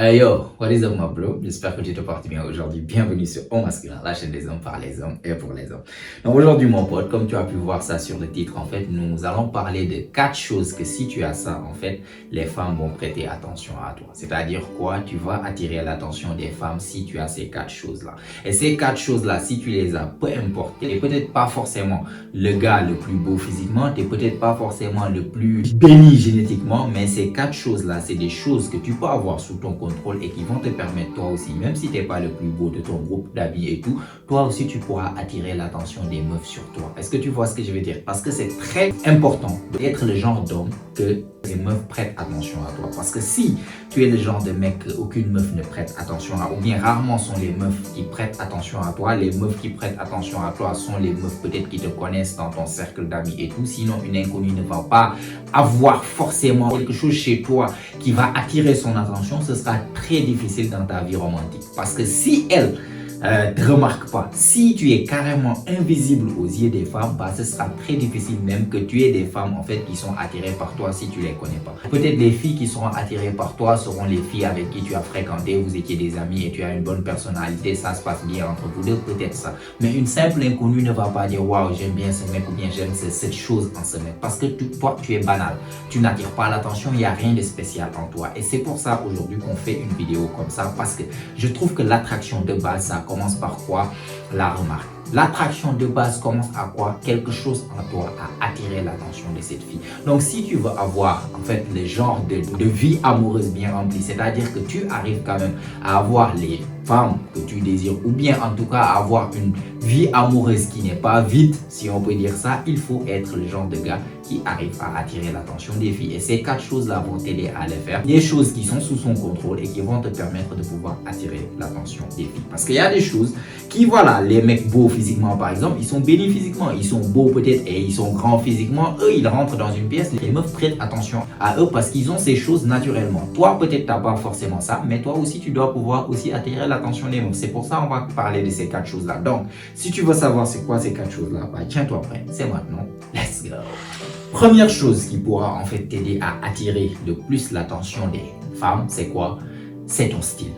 Hey yo, what is up my bro? J'espère que tu te portes bien aujourd'hui. Bienvenue sur Au Masculin, la chaîne des hommes par les hommes et pour les hommes. Donc aujourd'hui mon pote, comme tu as pu voir ça sur le titre, en fait, nous allons parler de 4 choses que si tu as ça, en fait, les femmes vont prêter attention à toi. C'est-à-dire quoi? Tu vas attirer l'attention des femmes si tu as ces 4 choses-là. Et ces 4 choses-là, si tu les as, peu importe, tu n'es peut-être pas forcément le gars le plus beau physiquement, tu n'es peut-être pas forcément le plus béni génétiquement, mais ces 4 choses-là, c'est des choses que tu peux avoir sous ton contrôle et qui vont te permettre toi aussi, même si tu n'es pas le plus beau de ton groupe d'amis et tout, toi aussi tu pourras attirer l'attention des meufs sur toi. Est-ce que tu vois ce que je veux dire? Parce que c'est très important d'être le genre d'homme que les meufs prêtent attention à toi. Parce que si tu es le genre de mec qu'aucune meuf ne prête attention à, ou bien rarement sont les meufs qui prêtent attention à toi, les meufs qui prêtent attention à toi sont les meufs peut-être qui te connaissent dans ton cercle d'amis et tout, sinon une inconnue ne va pas avoir forcément quelque chose chez toi qui va attirer son attention, ce sera très difficile dans ta vie romantique. Parce que si elle te remarque pas, si tu es carrément invisible aux yeux des femmes, bah, ce sera très difficile même que tu aies des femmes en fait qui sont attirées par toi si tu les connais pas. Peut-être les filles qui seront attirées par toi seront les filles avec qui tu as fréquenté, vous étiez des amis et tu as une bonne personnalité, ça se passe bien entre vous deux, peut-être ça. Mais une simple inconnue ne va pas dire waouh, j'aime bien ce mec ou bien j'aime cette chose en ce mec, parce que toi tu es banal, tu n'attires pas l'attention, il n'y a rien de spécial en toi. Et c'est pour ça aujourd'hui qu'on fait une vidéo comme ça, parce que je trouve que l'attraction de base, ça commence par quoi? La remarque. L'attraction de base commence à quoi? Quelque chose en toi à attirer l'attention de cette fille. Donc si tu veux avoir en fait le genre de vie amoureuse bien remplie, c'est-à-dire que tu arrives quand même à avoir les femmes que tu désires, ou bien en tout cas avoir une vie amoureuse qui n'est pas vide, si on peut dire ça, il faut être le genre de gars qui arrive à attirer l'attention des filles. Et ces 4 choses-là vont t'aider à le faire. Des choses qui sont sous son contrôle et qui vont te permettre de pouvoir attirer l'attention des filles. Parce qu'il y a des choses qui, voilà, les mecs beaux physiquement par exemple, ils sont bénis physiquement, ils sont beaux peut-être et ils sont grands physiquement, eux ils rentrent dans une pièce, les meufs prêtent attention à eux parce qu'ils ont ces choses naturellement. Toi peut-être t'as pas forcément ça, mais toi aussi tu dois pouvoir aussi attirer l'attention des meufs. C'est pour ça on va parler de ces 4 choses-là. Donc, si tu veux savoir c'est quoi ces 4 choses-là, bah tiens-toi prêt, c'est maintenant, let's go! Première chose qui pourra en fait t'aider à attirer de plus l'attention des femmes, c'est quoi? C'est ton style.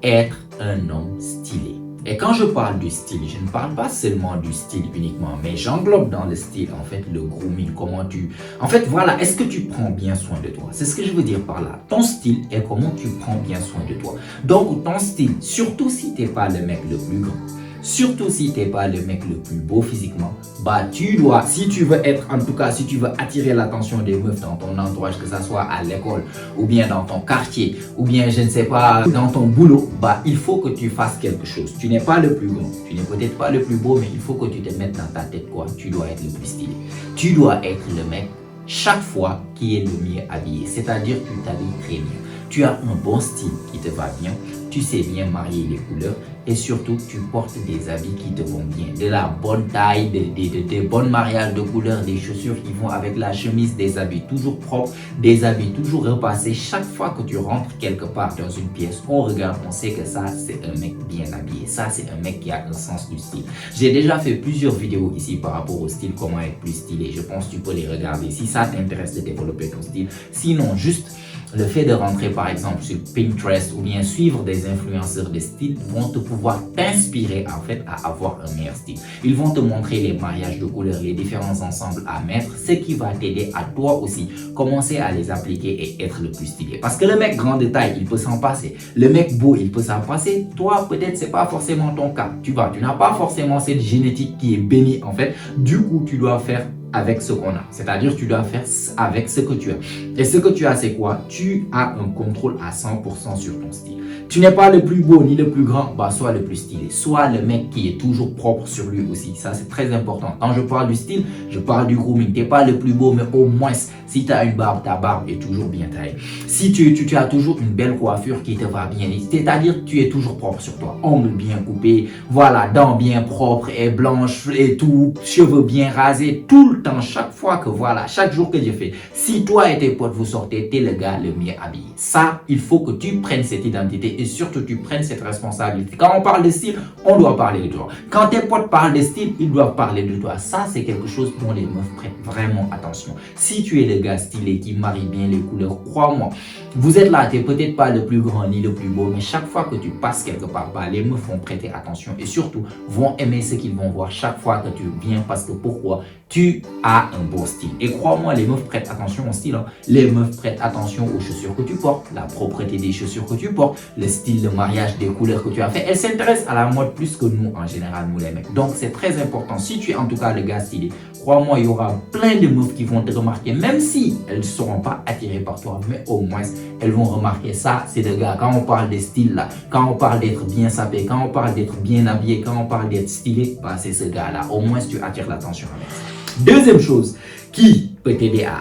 Être un homme stylé. Et quand je parle du style, je ne parle pas seulement du style uniquement, mais j'englobe dans le style en fait le grooming, comment tu... En fait voilà, est-ce que tu prends bien soin de toi? C'est ce que je veux dire par là. Ton style est comment tu prends bien soin de toi. Donc ton style, surtout si tu n'es pas le mec le plus grand, surtout si tu n'es pas le mec le plus beau physiquement, bah tu dois, si tu veux être, en tout cas si tu veux attirer l'attention des meufs dans ton entourage, que ça soit à l'école ou bien dans ton quartier ou bien je ne sais pas dans ton boulot, bah il faut que tu fasses quelque chose. Tu n'es pas le plus grand, tu n'es peut-être pas le plus beau, mais il faut que tu te mettes dans ta tête quoi, tu dois être le plus stylé. Tu dois être le mec chaque fois qui est le mieux habillé, c'est-à-dire tu t'habilles très bien. Tu as un bon style qui te va bien, tu sais bien marier les couleurs et surtout tu portes des habits qui te vont bien. De la bonne taille, des bons mariages de couleurs, des chaussures qui vont avec la chemise, des habits toujours propres, des habits toujours repassés. Chaque fois que tu rentres quelque part dans une pièce, on regarde, on sait que ça c'est un mec bien habillé. Ça c'est un mec qui a un sens du style. J'ai déjà fait plusieurs vidéos ici par rapport au style, comment être plus stylé. Je pense que tu peux les regarder si ça t'intéresse de développer ton style. Sinon, juste le fait de rentrer par exemple sur Pinterest ou bien suivre des influenceurs de style vont te pouvoir t'inspirer en fait à avoir un meilleur style. Ils vont te montrer les mariages de couleurs, les différents ensembles à mettre, ce qui va t'aider à toi aussi commencer à les appliquer et être le plus stylé. Parce que le mec grand de taille, il peut s'en passer. Le mec beau, il peut s'en passer. Toi, peut-être c'est pas forcément ton cas. Tu n'as pas forcément cette génétique qui est bénie en fait. Du coup, tu dois faire avec ce qu'on a. C'est-à-dire tu dois faire avec ce que tu as. Et ce que tu as, c'est quoi? Tu as un contrôle à 100% sur ton style. Tu n'es pas le plus beau ni le plus grand, bah sois le plus stylé. Sois le mec qui est toujours propre sur lui aussi. Ça, c'est très important. Quand je parle du style, je parle du grooming. Tu n'es pas le plus beau, mais au moins, si tu as une barbe, ta barbe est toujours bien taillée. Si tu as toujours une belle coiffure qui te va bien, c'est-à-dire que tu es toujours propre sur toi. Ongles bien coupés, voilà, dents bien propres et blanches et tout, cheveux bien rasés, tout le le temps, chaque fois que voilà, chaque jour que je fais, si toi et tes potes vous sortez, t'es le gars le mieux habillé. Ça, il faut que tu prennes cette identité et surtout tu prennes cette responsabilité. Quand on parle de style, on doit parler de toi. Quand tes potes parlent de style, ils doivent parler de toi. Ça, c'est quelque chose dont les meufs prêtent vraiment attention. Si tu es le gars stylé qui marie bien les couleurs, crois-moi, vous êtes là, t'es peut-être pas le plus grand ni le plus beau, mais chaque fois que tu passes quelque part, les meufs vont prêter attention et surtout vont aimer ce qu'ils vont voir chaque fois que tu viens parce que pourquoi? Tu as un beau style. Et crois-moi, les meufs prêtent attention au style. Hein. Les meufs prêtent attention aux chaussures que tu portes, la propreté des chaussures que tu portes, le style de mariage, des couleurs que tu as fait. Elles s'intéressent à la mode plus que nous en général, nous les mecs. Donc c'est très important. Si tu es en tout cas le gars stylé, crois-moi, il y aura plein de meufs qui vont te remarquer, même si elles ne seront pas attirées par toi, mais au moins elles vont remarquer ça. C'est le gars. Quand on parle de style là, quand on parle d'être bien sapé, quand on parle d'être bien habillé, quand on parle d'être stylé, c'est ce gars-là. Au moins tu attires l'attention avec ça. Deuxième chose qui peut t'aider à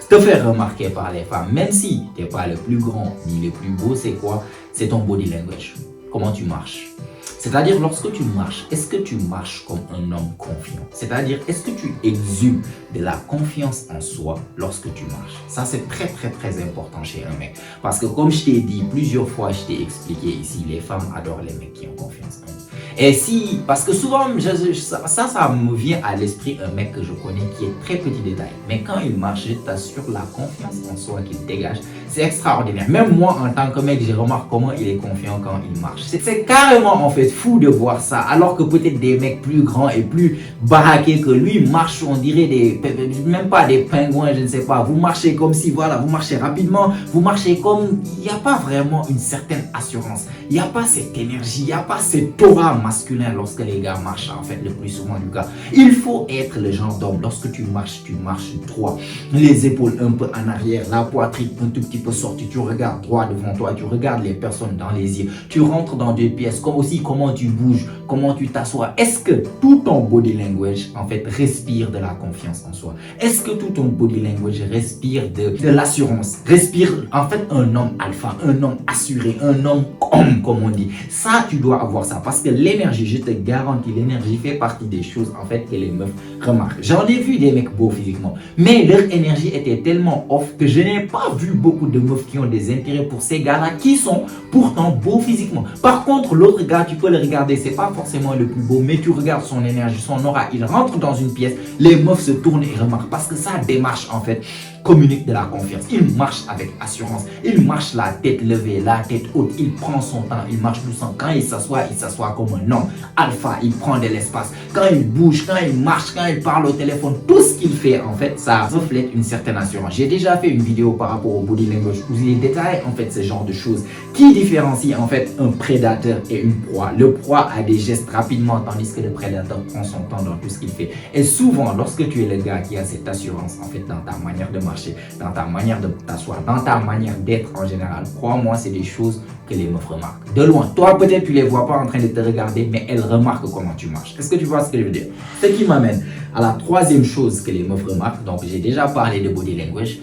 te faire remarquer par les femmes, même si tu n'es pas le plus grand ni le plus beau, c'est quoi? C'est ton body language. Comment tu marches. C'est-à-dire, lorsque tu marches, est-ce que tu marches comme un homme confiant? C'est-à-dire, est-ce que tu exudes de la confiance en soi lorsque tu marches? Ça, c'est très, très, très important chez un mec. Parce que comme je t'ai dit plusieurs fois, je t'ai expliqué ici, les femmes adorent les mecs qui ont confiance en eux. Et si, parce que souvent, ça me vient à l'esprit un mec que je connais qui est très petit détail. Mais quand il marche, je t'assure, la confiance en soi qu'il dégage, c'est extraordinaire. Même moi, en tant que mec, je remarque comment il est confiant quand il marche. C'est carrément, en fait, fou de voir ça. Alors que peut-être des mecs plus grands et plus baraqués que lui marchent, on dirait même pas des pingouins, je ne sais pas. Vous marchez comme si, voilà, vous marchez rapidement. Vous marchez comme, il n'y a pas vraiment une certaine assurance. Il n'y a pas cette énergie, il n'y a pas cette aura masculin lorsque les gars marchent, en fait, le plus souvent du cas. Il faut être le genre d'homme. Lorsque tu marches droit. Les épaules un peu en arrière, la poitrine un tout petit peu sortie. Tu regardes droit devant toi, tu regardes les personnes dans les yeux. Tu rentres dans des pièces, comme aussi comment tu bouges, comment tu t'assois. Est-ce que tout ton body language, en fait, respire de la confiance en soi? Est-ce que tout ton body language respire de l'assurance? Respire, en fait, un homme alpha, un homme assuré, un homme homme, comme on dit. Ça, tu dois avoir ça. Parce que l'énergie, je te garantis, l'énergie fait partie des choses, en fait, que les meufs remarquent. J'en ai vu des mecs beaux physiquement, mais leur énergie était tellement off que je n'ai pas vu beaucoup de meufs qui ont des intérêts pour ces gars-là qui sont pourtant beaux physiquement. Par contre, l'autre gars, tu peux le regarder, c'est pas forcément le plus beau, mais tu regardes son énergie, son aura, il rentre dans une pièce, les meufs se tournent et remarquent parce que sa démarche, en fait, communique de la confiance. Il marche avec assurance. Il marche la tête levée, la tête haute. Il prend son temps. Il marche doucement. Quand il s'assoit comme un homme alpha. Il prend de l'espace. Quand il bouge, quand il marche, quand il parle au téléphone, tout ce qu'il fait, en fait, ça reflète une certaine assurance. J'ai déjà fait une vidéo par rapport au body language où il détaille, en fait, ce genre de choses qui différencient, en fait, un prédateur et une proie. Le proie a des gestes rapidement, tandis que le prédateur prend son temps dans tout ce qu'il fait. Et souvent, lorsque tu es le gars qui a cette assurance, en fait, dans ta manière de marcher, dans ta manière de t'asseoir, dans ta manière d'être en général, crois-moi, c'est des choses que les meufs remarquent. De loin, toi peut-être tu les vois pas en train de te regarder, mais elles remarquent comment tu marches. Est-ce que tu vois ce que je veux dire? Ce qui m'amène à la troisième chose que les meufs remarquent. Donc j'ai déjà parlé de body language.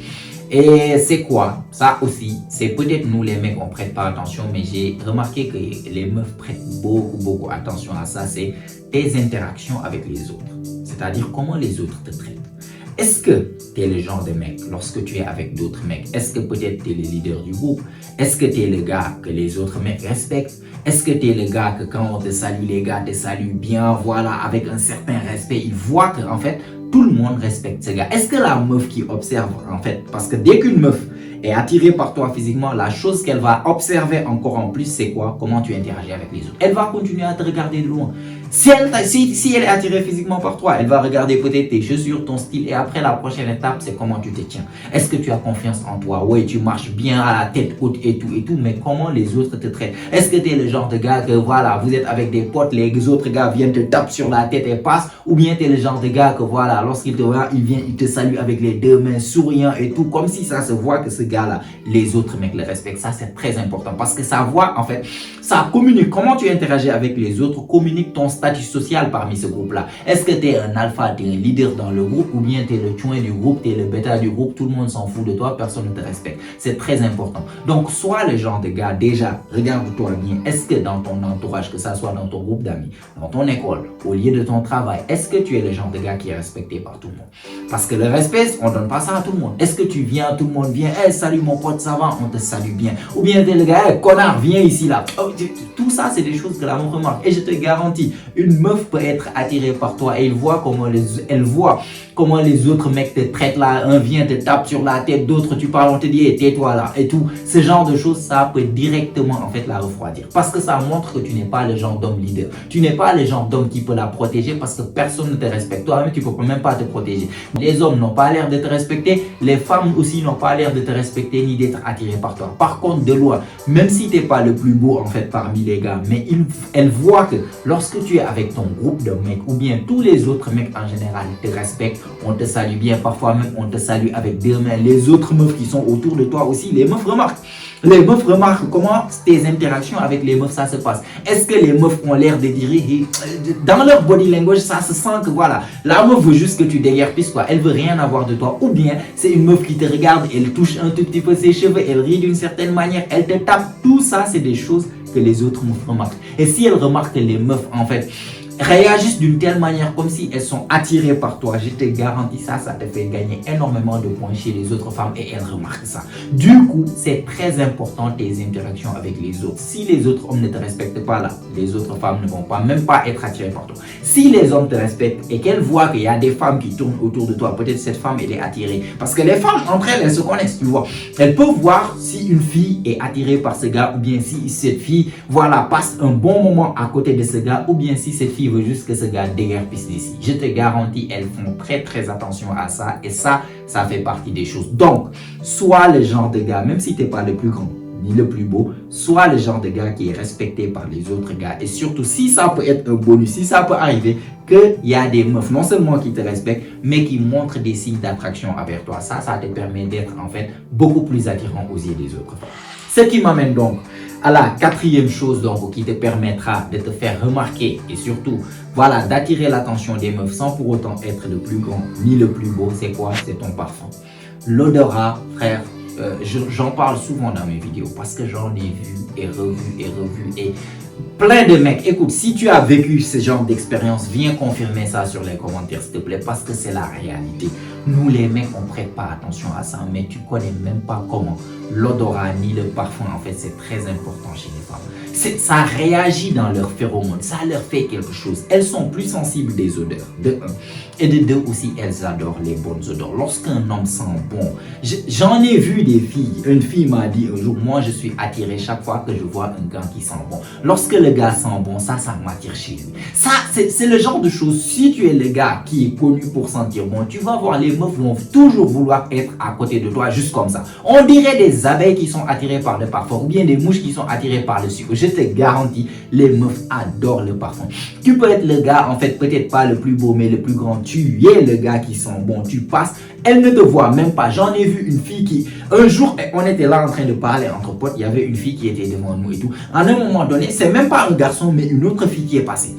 Et c'est quoi? Ça aussi, c'est peut-être nous les mecs on prête pas attention, mais j'ai remarqué que les meufs prêtent beaucoup attention à ça. C'est tes interactions avec les autres. C'est-à-dire comment les autres te traitent. Est-ce que tu es le genre de mec, lorsque tu es avec d'autres mecs, est-ce que peut-être tu es le leader du groupe? Est-ce que tu es le gars que les autres mecs respectent? Est-ce que tu es le gars que quand on te salue, les gars te saluent bien, voilà, avec un certain respect? Ils voient que, en fait, tout le monde respecte ce gars. Est-ce que la meuf qui observe, en fait, parce que dès qu'une meuf est attirée par toi physiquement, la chose qu'elle va observer encore en plus, c'est quoi? Comment tu interagis avec les autres. Elle va continuer à te regarder de loin. Si elle est attirée physiquement par toi, elle va regarder peut-être tes chaussures, ton style, et après la prochaine étape, c'est comment tu te tiens. Est-ce que tu as confiance en toi? Oui, tu marches bien à la tête haute et tout, mais comment les autres te traitent? Est-ce que tu es le genre de gars que, voilà, vous êtes avec des potes, les autres gars viennent te taper sur la tête et passent, ou bien tu es le genre de gars que, voilà, lorsqu'il te voit, il vient, il te salue avec les deux mains, souriant et tout, comme si ça se voit que ce gars gars-là, les autres mecs le respectent. Ça, c'est très important parce que ça voit, en fait, ça communique. Comment tu interagis avec les autres communique ton statut social parmi ce groupe-là. Est-ce que tu es un alpha, tu es un leader dans le groupe ou bien tu es le chouin du groupe, tu es le bêta du groupe, tout le monde s'en fout de toi, personne ne te respecte. C'est très important. Donc, sois le genre de gars, déjà, regarde-toi bien. Est-ce que dans ton entourage, que ça soit dans ton groupe d'amis, dans ton école, au lieu de ton travail, est-ce que tu es le genre de gars qui est respecté par tout le monde? Parce que le respect, on ne donne pas ça à tout le monde. Est-ce que tu viens, tout le monde vient, hey, salut mon pote, ça va, on te salue bien. Ou bien tu es le gars, hey, connard, viens ici là. Oh, tout ça, c'est des choses que la meuf remarque. Et je te garantis, une meuf peut être attirée par toi et elle voit comment les autres mecs te traitent là. Un vient, te tape sur la tête, d'autres tu parles, on te dit, hey, tais-toi là et tout. Ce genre de choses, ça peut directement en fait la refroidir. Parce que ça montre que tu n'es pas le genre d'homme leader. Tu n'es pas le genre d'homme qui peut la protéger parce que personne ne te respecte. Toi-même, tu ne peux même pas te protéger. Les hommes n'ont pas l'air de te respecter. Les femmes aussi n'ont pas l'air de te respecter ni d'être attirées par toi. Par contre, de loin, même si tu n'es pas le plus beau en fait parmi les gars, mais elle voit que lorsque tu es avec ton groupe de mecs ou bien tous les autres mecs en général te respectent, on te salue bien, parfois même on te salue avec deux mains. Les autres meufs qui sont autour de toi aussi, les meufs remarquent. Les meufs remarquent comment tes interactions avec les meufs ça se passe. Est-ce que les meufs ont l'air de dire, dans leur body language, ça se sent que voilà, la meuf veut juste que tu déguerpisses quoi, elle veut rien avoir de toi. Ou bien c'est une meuf qui te regarde, elle touche un tout petit peu ses cheveux, elle rit d'une certaine manière, elle te tape. Tout ça c'est des choses que les autres meufs remarquent. Et si elles remarquent que les meufs en fait réagissent d'une telle manière comme si elles sont attirées par toi, je te garantis ça te fait gagner énormément de points chez les autres femmes et elles remarquent ça. Du coup, c'est très important tes interactions avec les autres. Si les autres hommes ne te respectent pas là, les autres femmes ne vont pas même pas être attirées par toi. Si les hommes te respectent et qu'elles voient qu'il y a des femmes qui tournent autour de toi, peut-être cette femme elle est attirée. Parce que les femmes entre elles, elles se connaissent, tu vois. Elles peuvent voir si une fille est attirée par ce gars ou bien si cette fille, voilà, passe un bon moment à côté de ce gars ou bien si cette fille veut juste que ce gars déguerpisse d'ici. Je te garantis, elles font très attention à ça et ça fait partie des choses. Donc, sois le genre de gars, même si tu n'es pas le plus grand ni le plus beau, sois le genre de gars qui est respecté par les autres gars. Et surtout, si ça peut être un bonus, si ça peut arriver qu'il y a des meufs non seulement qui te respectent, mais qui montrent des signes d'attraction envers toi. Ça te permet d'être en fait beaucoup plus attirant aux yeux des autres. Ce qui m'amène donc à la quatrième chose donc qui te permettra de te faire remarquer et surtout voilà d'attirer l'attention des meufs sans pour autant être le plus grand ni le plus beau. C'est quoi? C'est ton parfum. L'odorat, frère, j'en parle souvent dans mes vidéos parce que j'en ai vu et revu et plein de mecs. Écoute, si tu as vécu ce genre d'expérience, viens confirmer ça sur les commentaires s'il te plaît parce que c'est la réalité. Nous les mecs on prête pas attention à ça, mais tu connais même pas comment l'odorat ni le parfum en fait c'est très important chez les femmes. Ça réagit dans leurs phéromones, ça leur fait quelque chose. Elles sont plus sensibles des odeurs, de un. Et de deux aussi, elles adorent les bonnes odeurs. Lorsqu'un homme sent bon, j'en ai vu des filles. Une fille m'a dit un jour, moi je suis attiré chaque fois que je vois un gars qui sent bon. Lorsque le gars sent bon, ça m'attire chez lui. Ça, c'est le genre de choses, si tu es le gars qui est connu pour sentir bon, tu vas voir les meufs vont toujours vouloir être à côté de toi, juste comme ça. On dirait des abeilles qui sont attirées par le parfum ou bien des mouches qui sont attirées par le sucre. Je te garantis, les meufs adorent le parfum. Tu peux être le gars, en fait, peut-être pas le plus beau, mais le plus grand. Tu es le gars qui sent bon. Tu passes, elle ne te voit même pas. J'en ai vu une fille qui, un jour, on était là en train de parler entre potes. Il y avait une fille qui était devant nous et tout. À un moment donné, c'est même pas un garçon, mais une autre fille qui est passée.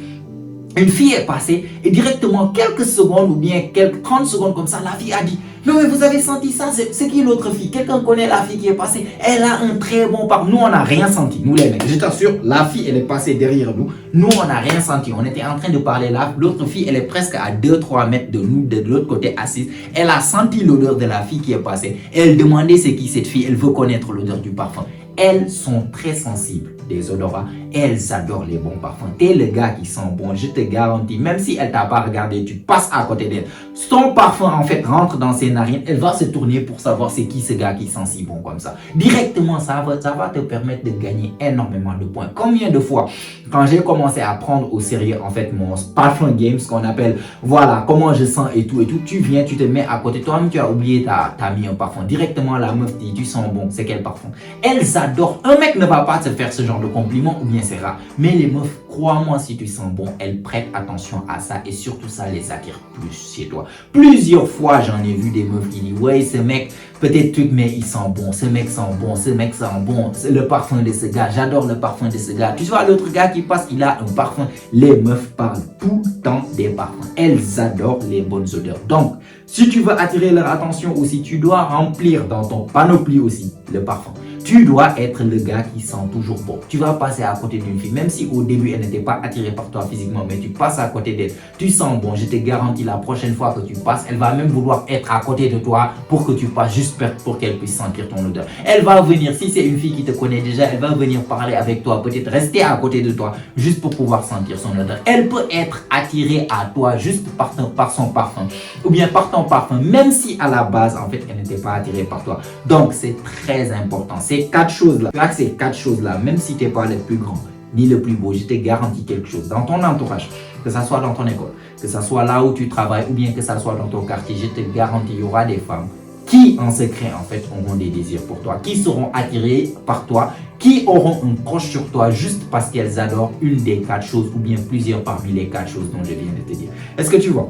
Une fille est passée et directement quelques secondes ou bien quelques 30 secondes comme ça, la fille a dit « Non mais vous avez senti ça, c'est qui l'autre fille? Quelqu'un connaît la fille qui est passée? Elle a un très bon parfum. » Nous on n'a rien senti, nous les mecs. Je t'assure, la fille elle est passée derrière nous. Nous on n'a rien senti. On était en train de parler là. L'autre fille elle est presque à 2-3 mètres de nous, de l'autre côté assise. Elle a senti l'odeur de la fille qui est passée. Elle demandait c'est qui cette fille. Elle veut connaître l'odeur du parfum. Elles sont très sensibles des odorats. Elles adorent les bons parfums. T'es le gars qui sent bon, je te garantis. Même si elle t'a pas regardé, tu passes à côté d'elle. Son parfum en fait rentre dans ses narines. Elle va se tourner pour savoir c'est qui ce gars qui sent si bon comme ça. Directement, ça va te permettre de gagner énormément de points. Combien de fois, quand j'ai commencé à prendre au sérieux en fait mon parfum game, ce qu'on appelle, voilà, comment je sens et tout, tu viens, tu te mets à côté. Toi-même, tu as oublié, t'as mis un parfum. Directement, la meuf dit, tu sens bon, c'est quel parfum? Elles adorent. Un mec ne va pas te faire ce genre de compliment ou bien c'est rare. Mais les meufs crois-moi, si tu sens bon, elles prêtent attention à ça et surtout ça les attire plus chez toi. Plusieurs fois, j'en ai vu des meufs qui disent, ouais, ce mec, peut-être truc, mais il sent bon, ce mec sent bon, ce mec sent bon, c'est le parfum de ce gars, j'adore le parfum de ce gars. Tu vois, l'autre gars qui passe, il a un parfum. Les meufs parlent tout le temps des parfums. Elles adorent les bonnes odeurs. Donc, si tu veux attirer leur attention aussi, tu dois remplir dans ton panoplie aussi le parfum. Tu dois être le gars qui sent toujours bon. Tu vas passer à côté d'une fille, même si au début elle n'était pas attirée par toi physiquement, mais tu passes à côté d'elle. Tu sens bon, je te garantis la prochaine fois que tu passes, elle va même vouloir être à côté de toi pour que tu passes juste pour qu'elle puisse sentir ton odeur. Elle va venir, si c'est une fille qui te connaît déjà, elle va venir parler avec toi, peut-être rester à côté de toi, juste pour pouvoir sentir son odeur. Elle peut être attirée à toi juste par son parfum, ou bien par ton parfum, même si à la base, en fait, elle n'était pas attirée par toi. Donc, c'est très important. Ces 4 choses-là, tu vois que ces 4 choses-là, même si tu n'es pas le plus grand, ni le plus beau, je te garantis quelque chose. Dans ton entourage, que ce soit dans ton école, que ce soit là où tu travailles, ou bien que ce soit dans ton quartier, je te garantis, il y aura des femmes qui, en secret, en fait, auront des désirs pour toi, qui seront attirées par toi, qui auront un croche sur toi juste parce qu'elles adorent une des 4 choses, ou bien plusieurs parmi les 4 choses dont je viens de te dire. Est-ce que tu vois?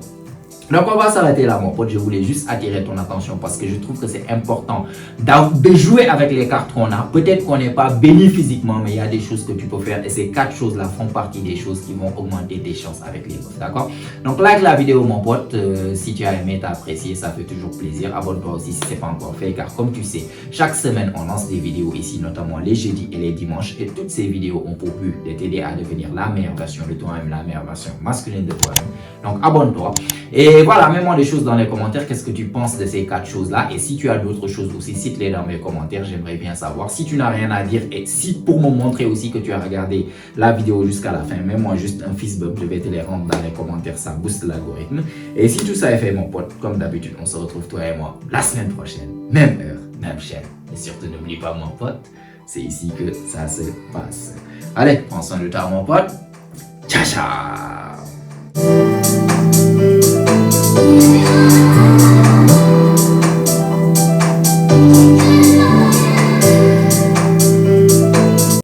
Donc on va s'arrêter là mon pote, je voulais juste attirer ton attention parce que je trouve que c'est important de jouer avec les cartes qu'on a. Peut-être qu'on n'est pas béni physiquement, mais il y a des choses que tu peux faire et ces 4 choses là font partie des choses qui vont augmenter tes chances avec les meufs, d'accord? Donc like la vidéo mon pote, si tu as aimé, t'as apprécié, ça fait toujours plaisir. Abonne-toi aussi si ce n'est pas encore fait car comme tu sais, chaque semaine on lance des vidéos ici, notamment les jeudis et les dimanches et toutes ces vidéos ont pour but de t'aider à devenir la meilleure version de toi-même, la meilleure version masculine de toi-même. Donc abonne-toi. Et voilà, mets-moi des choses dans les commentaires. Qu'est-ce que tu penses de ces 4 choses-là? Et si tu as d'autres choses aussi, cite-les dans mes commentaires. J'aimerais bien savoir. Si tu n'as rien à dire et si pour me montrer aussi que tu as regardé la vidéo jusqu'à la fin, mets-moi juste un fist bump. Je vais te les rendre dans les commentaires. Ça booste l'algorithme. Et si tout ça est fait, mon pote, comme d'habitude, on se retrouve toi et moi la semaine prochaine. Même heure, même chaîne. Et surtout, n'oublie pas, mon pote, c'est ici que ça se passe. Allez, prends soin de toi, mon pote. Ciao, ciao!